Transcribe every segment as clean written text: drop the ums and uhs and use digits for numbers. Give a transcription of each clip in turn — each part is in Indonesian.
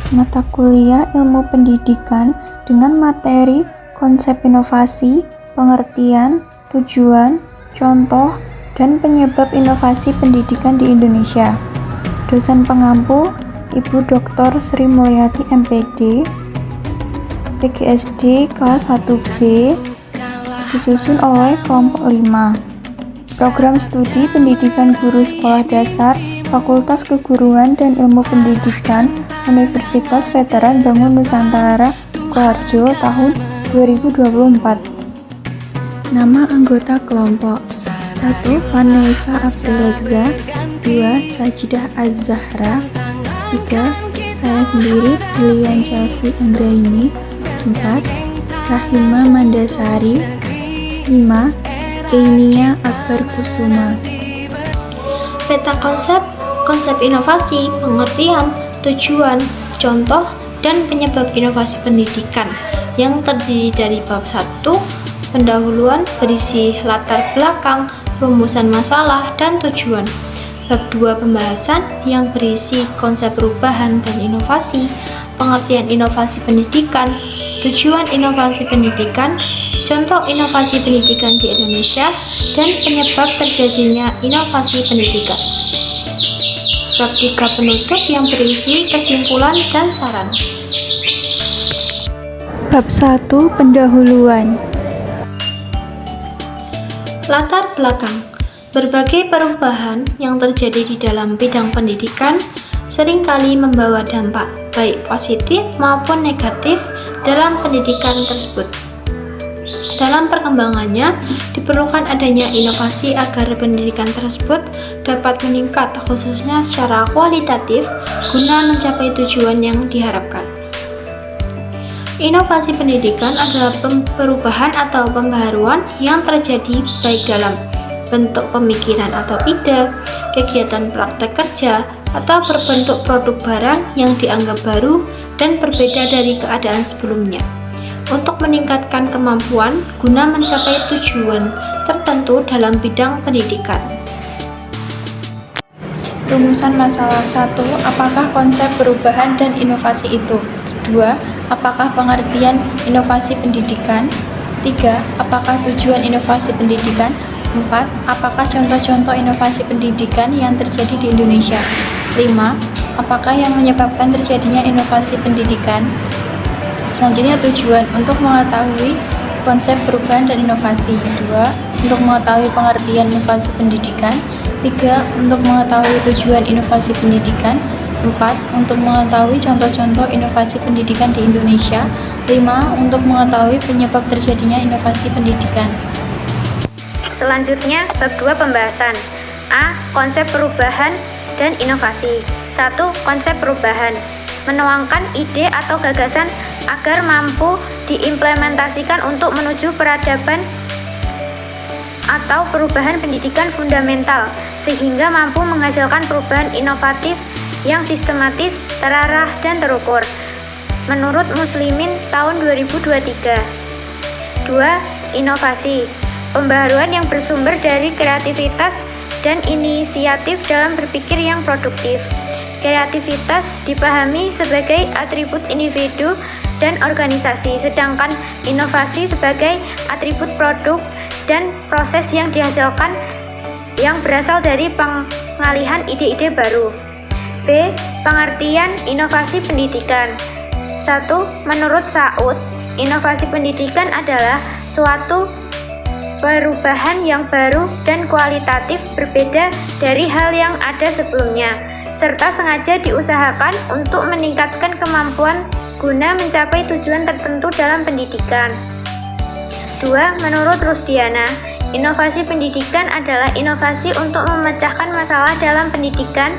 mata kuliah ilmu pendidikan dengan materi konsep inovasi, pengertian, tujuan, contoh, dan penyebab inovasi pendidikan di Indonesia. Dosen pengampu Ibu Dr. Sri Mulyati MPD, PGSD kelas 1B, disusun oleh kelompok 5. Program studi pendidikan guru sekolah dasar, Fakultas Keguruan dan Ilmu Pendidikan, Universitas Veteran Bangun Nusantara, Sukoharjo, tahun 2024. Nama anggota kelompok: 1. Vanessa Aprilekza, 2. Sajidah Az-Zahra, 3. Saya sendiri, Lilian Chelsea Anggraini, 4. Rahima Mandasari, 5. Keinia Akbar Kusuma. Peta konsep inovasi, pengertian, tujuan, contoh, dan penyebab inovasi pendidikan yang terdiri dari bab 1, pendahuluan, berisi latar belakang, rumusan masalah, dan tujuan. Bab 2, pembahasan yang berisi konsep perubahan dan inovasi, pengertian inovasi pendidikan, tujuan inovasi pendidikan, contoh inovasi pendidikan di Indonesia, dan penyebab terjadinya inovasi pendidikan. Bab 3, penutup yang berisi kesimpulan dan saran. Bab 1, pendahuluan. Latar belakang. Berbagai perubahan yang terjadi di dalam bidang pendidikan seringkali membawa dampak baik positif maupun negatif dalam pendidikan tersebut. Dalam perkembangannya, diperlukan adanya inovasi agar pendidikan tersebut dapat meningkat, khususnya secara kualitatif, guna mencapai tujuan yang diharapkan. Inovasi pendidikan adalah perubahan atau pembaharuan yang terjadi baik dalam bentuk pemikiran atau ide, kegiatan praktek kerja, atau berbentuk produk barang yang dianggap baru dan berbeda dari keadaan sebelumnya, untuk meningkatkan kemampuan guna mencapai tujuan tertentu dalam bidang pendidikan. Rumusan masalah. 1. Apakah konsep perubahan dan inovasi itu? 2. Apakah pengertian inovasi pendidikan? 3. Apakah tujuan inovasi pendidikan? 4. Apakah contoh-contoh inovasi pendidikan yang terjadi di Indonesia? 5. Apakah yang menyebabkan terjadinya inovasi pendidikan? Selanjutnya, tujuan. Untuk mengetahui konsep perubahan dan inovasi. 2. Untuk mengetahui pengertian inovasi pendidikan. 3. Untuk mengetahui tujuan inovasi pendidikan. 4. Untuk mengetahui contoh-contoh inovasi pendidikan di Indonesia. 5. Untuk mengetahui penyebab terjadinya inovasi pendidikan. Selanjutnya, bab 2, pembahasan. A. Konsep perubahan dan inovasi. 1. Konsep perubahan. Menuangkan ide atau gagasan agar mampu diimplementasikan untuk menuju peradaban atau perubahan pendidikan fundamental, sehingga mampu menghasilkan perubahan inovatif yang sistematis, terarah, dan terukur. Menurut Muslimin tahun 2023. 2. Inovasi. Pembaharuan yang bersumber dari kreativitas dan inisiatif dalam berpikir yang produktif. Kreativitas dipahami sebagai atribut individu dan organisasi, sedangkan inovasi sebagai atribut produk dan proses yang dihasilkan yang berasal dari pengalihan ide-ide baru. B. Pengertian inovasi pendidikan. 1. Menurut Saud, inovasi pendidikan adalah suatu perubahan yang baru dan kualitatif berbeda dari hal yang ada sebelumnya, serta sengaja diusahakan untuk meningkatkan kemampuan guna mencapai tujuan tertentu dalam pendidikan. 2. Menurut Rusdiana, inovasi pendidikan adalah inovasi untuk memecahkan masalah dalam pendidikan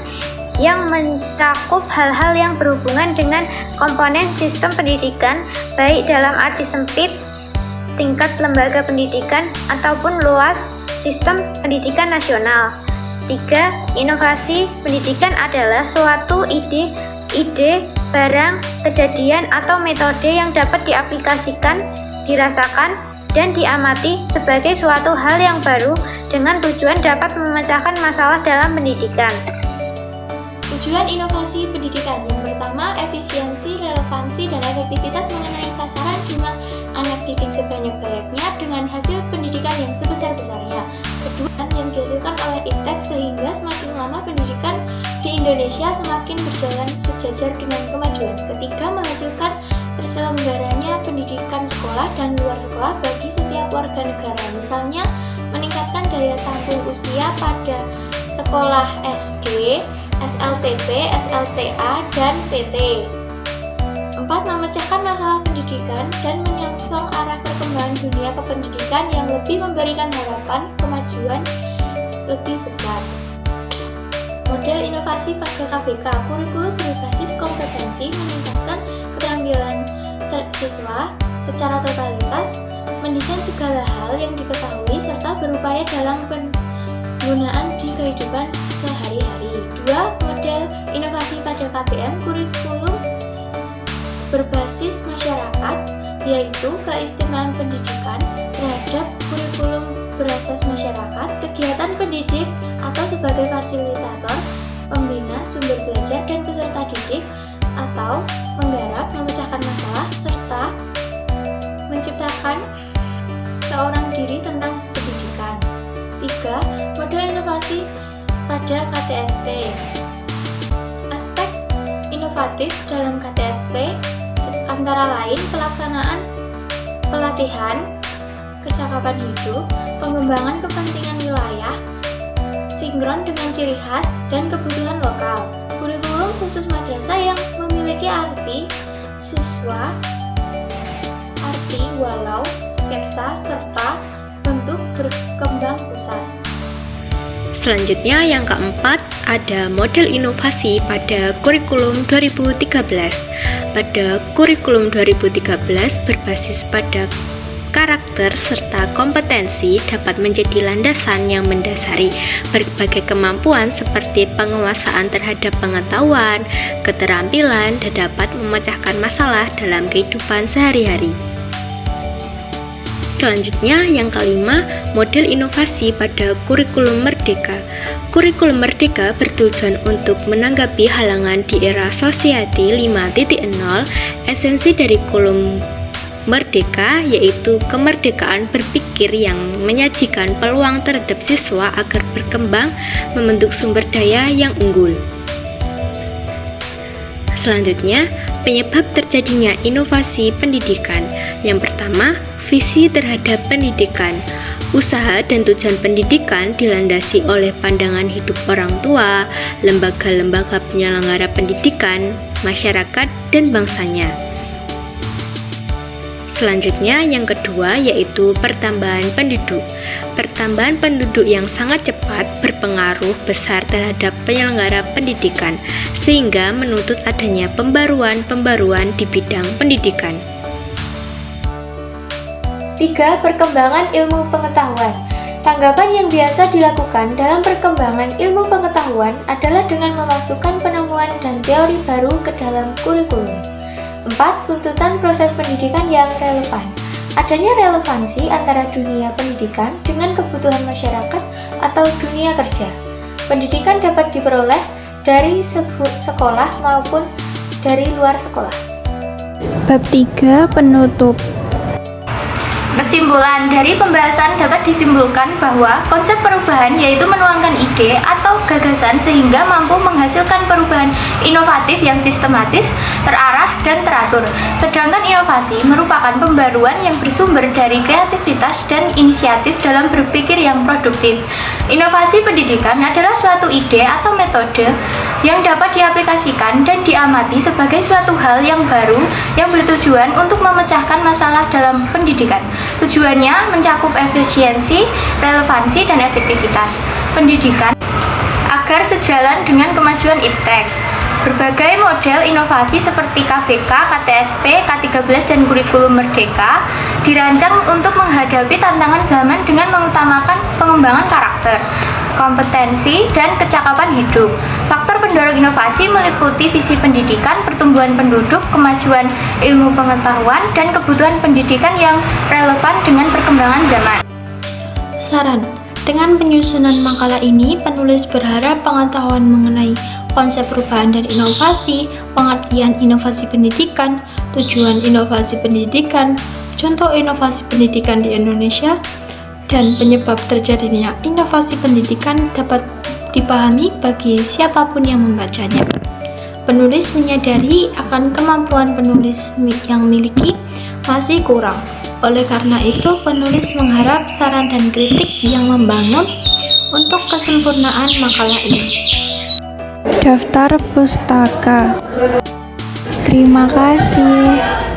yang mencakup hal-hal yang berhubungan dengan komponen sistem pendidikan, baik dalam arti sempit, tingkat lembaga pendidikan, ataupun luas, sistem pendidikan nasional. 3. Inovasi pendidikan adalah suatu ide, barang, kejadian, atau metode yang dapat diaplikasikan, dirasakan, dan diamati sebagai suatu hal yang baru dengan tujuan dapat memecahkan masalah dalam pendidikan. Tujuan inovasi pendidikan yang pertama, efisien efisiensi, relevansi, dan efektivitas mengenai sasaran jumlah anak didik sebanyak-banyaknya dengan hasil pendidikan yang sebesar-besarnya. Kedua, yang dihasilkan oleh IPTEK sehingga semakin lama pendidikan di Indonesia semakin berjalan sejajar dengan kemajuan. Ketiga, menghasilkan terselenggaranya pendidikan sekolah dan luar sekolah bagi setiap warga negara. Misalnya, meningkatkan daya tampung usia pada sekolah SD, SLTP, SLTA, dan TT. 4. Memecahkan masalah pendidikan dan menyongsong arah perkembangan dunia kependidikan yang lebih memberikan harapan kemajuan lebih besar. Model inovasi pada KBK, kurikulum berbasis kompetensi meningkatkan keterampilan siswa secara totalitas, mendesain segala hal yang diketahui serta berupaya dalam penggunaan di kehidupan sehari-hari. 2. Model inovasi pada KBM, kurikulum berbasis masyarakat, yaitu keistimewaan pendidikan terhadap kurikulum berasas masyarakat, kegiatan pendidik atau sebagai fasilitator, pembina, sumber belajar, dan peserta didik, atau menggarap, memecahkan masalah, serta menciptakan seorang diri tentang pendidikan. 3. Model inovasi pada KTSP. Aspek inovatif dalam KTSP antara lain pelaksanaan pelatihan kecakapan hidup, pengembangan kepentingan wilayah, sinkron dengan ciri khas dan kebutuhan lokal, kurikulum khusus madrasah yang memiliki arti siswa, arti walau, sketsa, serta bentuk berkembang pusat. Selanjutnya yang keempat ada model inovasi pada kurikulum 2013. Pada kurikulum 2013 berbasis pada karakter serta kompetensi dapat menjadi landasan yang mendasari berbagai kemampuan seperti penguasaan terhadap pengetahuan, keterampilan, dan dapat memecahkan masalah dalam kehidupan sehari-hari. Selanjutnya, yang kelima, model inovasi pada kurikulum merdeka. Kurikulum merdeka bertujuan untuk menanggapi halangan di era Society 5.0. Esensi dari kurikulum merdeka yaitu kemerdekaan berpikir yang menyajikan peluang terhadap siswa agar berkembang membentuk sumber daya yang unggul. Selanjutnya, penyebab terjadinya inovasi pendidikan. Yang pertama, visi terhadap pendidikan. Usaha dan tujuan pendidikan dilandasi oleh pandangan hidup orang tua, lembaga-lembaga penyelenggara pendidikan, masyarakat, dan bangsanya. Selanjutnya, yang kedua yaitu pertambahan penduduk. Pertambahan penduduk yang sangat cepat berpengaruh besar terhadap penyelenggara pendidikan, sehingga menuntut adanya pembaruan-pembaruan di bidang pendidikan. 3. Perkembangan ilmu pengetahuan. Tanggapan yang biasa dilakukan dalam perkembangan ilmu pengetahuan adalah dengan memasukkan penemuan dan teori baru ke dalam kurikulum. 4. Tuntutan proses pendidikan yang relevan. Adanya relevansi antara dunia pendidikan dengan kebutuhan masyarakat atau dunia kerja. Pendidikan dapat diperoleh dari sekolah maupun dari luar sekolah. Bab 3 penutup. Kesimpulan dari pembahasan dapat disimpulkan bahwa konsep perubahan yaitu menuangkan ide atau gagasan sehingga mampu menghasilkan perubahan inovatif yang sistematis, terarah, dan teratur. Sedangkan inovasi merupakan pembaruan yang bersumber dari kreativitas dan inisiatif dalam berpikir yang produktif. Inovasi pendidikan adalah suatu ide atau metode yang dapat diaplikasikan dan diamati sebagai suatu hal yang baru yang bertujuan untuk memecahkan masalah dalam pendidikan. Tujuannya mencakup efisiensi, relevansi, dan efektivitas pendidikan agar sejalan dengan kemajuan IPTEK. Berbagai model inovasi seperti KVK, KTSP, K13, dan kurikulum merdeka dirancang untuk menghadapi tantangan zaman dengan mengutamakan pengembangan karakter, kompetensi, dan kecakapan hidup. Faktor pendorong inovasi meliputi visi pendidikan, pertumbuhan penduduk, kemajuan ilmu pengetahuan, dan kebutuhan pendidikan yang relevan dengan perkembangan zaman. Saran. Dengan penyusunan makalah ini, penulis berharap pengetahuan mengenai konsep perubahan dan inovasi, pengertian inovasi pendidikan, tujuan inovasi pendidikan, contoh inovasi pendidikan di Indonesia, dan penyebab terjadinya inovasi pendidikan dapat dipahami bagi siapapun yang membacanya. Penulis menyadari akan kemampuan penulis yang miliki masih kurang. Oleh karena itu, penulis mengharap saran dan kritik yang membangun untuk kesempurnaan makalah ini. Daftar pustaka. Terima kasih.